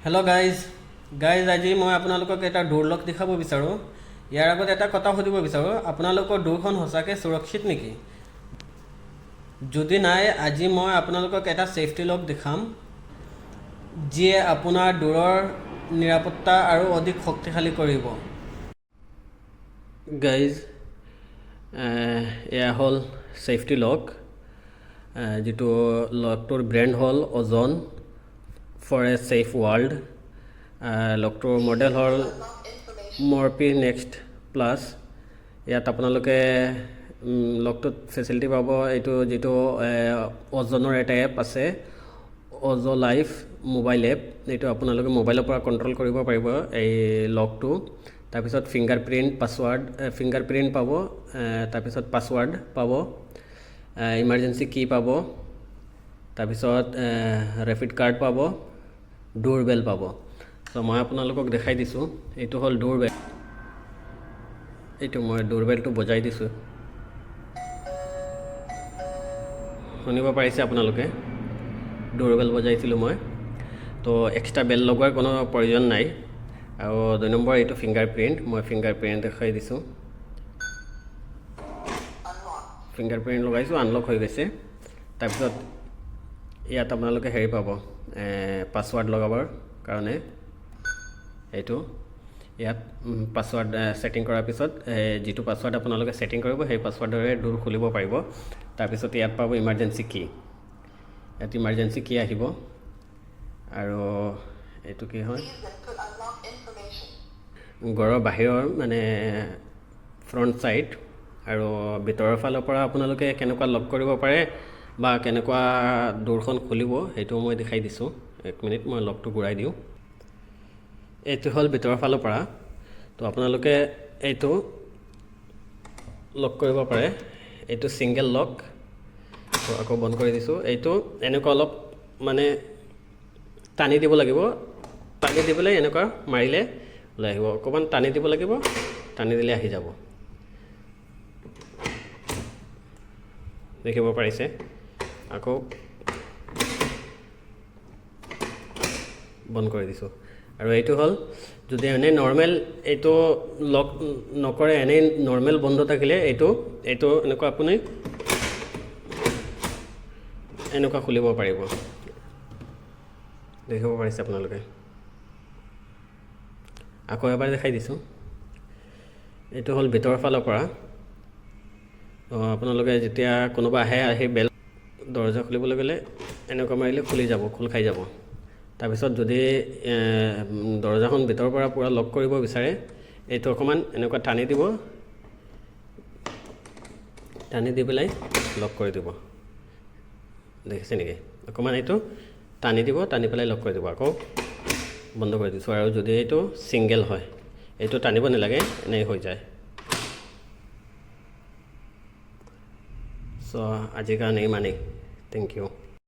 Hello' guys আজি মই আপোনালোকক এটা ডোৰ লক দেখাব বিচাৰোঁ। ইয়াৰ আগত এটা কথা সুধিব বিচাৰোঁ, আপোনালোকৰ ডোৰখন সঁচাকৈ সুৰক্ষিত নেকি? যদি নাই, আজি মই আপোনালোকক এটা ছেফটি লক দেখাম যিয়ে আপোনাৰ ডোৰৰ নিৰাপত্তা আৰু অধিক শক্তিশালী কৰিব। গাইজ এয়া হ'ল ছেফটি লক, যিটো লকটোৰ ব্ৰেণ্ড হ'ল Ozone for a safe world. লকটোৰ মডেল হ'ল মৰপি নেক্সট প্লাছ। ইয়াত আপোনালোকে লকটোত ফেচিলিটি পাব, এইটো যিটো অজনৰ এটা এপ আছে, অজ' লাইফ মোবাইল এপ। এইটো আপোনালোকে মোবাইলৰ পৰা কণ্ট্ৰল কৰিব পাৰিব এই লকটো। তাৰপিছত ফিংগাৰ প্ৰিণ্ট পাব, তাৰপিছত পাছৱাৰ্ড পাব, ইমাৰ্জেঞ্চি কি পাব, তাৰপিছত ৰেপিড কাৰ্ড পাব, ডোৰ বেল পাব। চ' মই আপোনালোকক দেখাই দিছোঁ, এইটো হ'ল ডোৰ বেল। এইটো মই ডোৰ বেলটো বজাই দিছোঁ, শুনিব পাৰিছে আপোনালোকে? ডোৰ বেল বজাইছিলোঁ মই। তো এক্সট্ৰা বেল লগোৱাৰ কোনো প্ৰয়োজন নাই। আৰু 2 নম্বৰ এইটো ফিংগাৰ প্ৰিণ্ট, মই ফিংগাৰ প্ৰিণ্ট দেখাই দিছোঁ। ফিংগাৰ প্ৰিণ্ট লগাইছোঁ, আনলক হৈ গৈছে। তাৰপিছত ইয়াত আপোনালোকে হেৰি পাব, পাছৱাৰ্ড লগাবৰ কাৰণে। এইটো ইয়াত পাছৱাৰ্ড ছেটিং কৰাৰ পিছত যিটো পাছৱাৰ্ড আপোনালোকে ছেটিং কৰিব, সেই পাছৱাৰ্ডৰে ডোৰ খুলিব পাৰিব। তাৰপিছত ইয়াত পাব ইমাৰ্জেঞ্চি কি, ইয়াত ইমাৰ্জেঞ্চি কি আহিব। আৰু এইটো কি হয়, ঘৰৰ বাহিৰৰ মানে ফ্ৰণ্ট ছাইড আৰু ভিতৰৰ ফালৰ পৰা আপোনালোকে কেনেকুৱা লক কৰিব পাৰে বা কেনেকুৱা ডোৰখন খুলিব, সেইটো মই দেখাই দিছোঁ। 1 মিনিট, মই লকটো ঘূৰাই দিওঁ। এইটো হ'ল ভিতৰৰ ফালৰ পৰা। তো আপোনালোকে এইটো লক কৰিব পাৰে। এইটো ছিংগেল লক। তো আকৌ বন্ধ কৰি দিছোঁ। এইটো এনেকুৱা অলপ মানে টানি দিব লাগিব, টানি দি পেলাই এনেকুৱা মাৰিলে ওলাই আহিব। অকণমান টানি দিব লাগিব, টানি দিলে আহি যাব। দেখিব পাৰিছে? আকৌ বন্ধ কৰি দিছোঁ। আৰু এইটো হ'ল যদি এনেই নৰ্মেল এইটো লক নকৰে, এনেই নৰ্মেল বন্ধ থাকিলে এইটো এনেকুৱা আপুনি এনেকুৱা খুলিব পাৰিব। দেখিব পাৰিছে আপোনালোকে? আকৌ এবাৰ দেখাই দিছোঁ। এইটো হ'ল ভিতৰৰ ফালৰ পৰা। আপোনালোকে যেতিয়া কোনোবা আহি বেল দৰজা খুলিবলৈ গ'লে এনেকুৱা মাৰিলে খুলি যাব, খোল খাই যাব। তাৰপিছত যদি দৰজাখন ভিতৰৰ পৰা পূৰা লক কৰিব বিচাৰে, এইটো অকণমান এনেকুৱা টানি দিব, টানি দি পেলাই লক কৰি দিব। দেখিছে নেকি? অকণমান এইটো টানি দিব, টানি পেলাই লক কৰি দিব, আকৌ বন্ধ কৰি দিছোঁ। আৰু যদি এইটো ছিংগেল হয়, এইটো টানিব নালাগে, এনেই হৈ যায়। চ' আজিৰ কাৰণে ইমানেই। Thank U.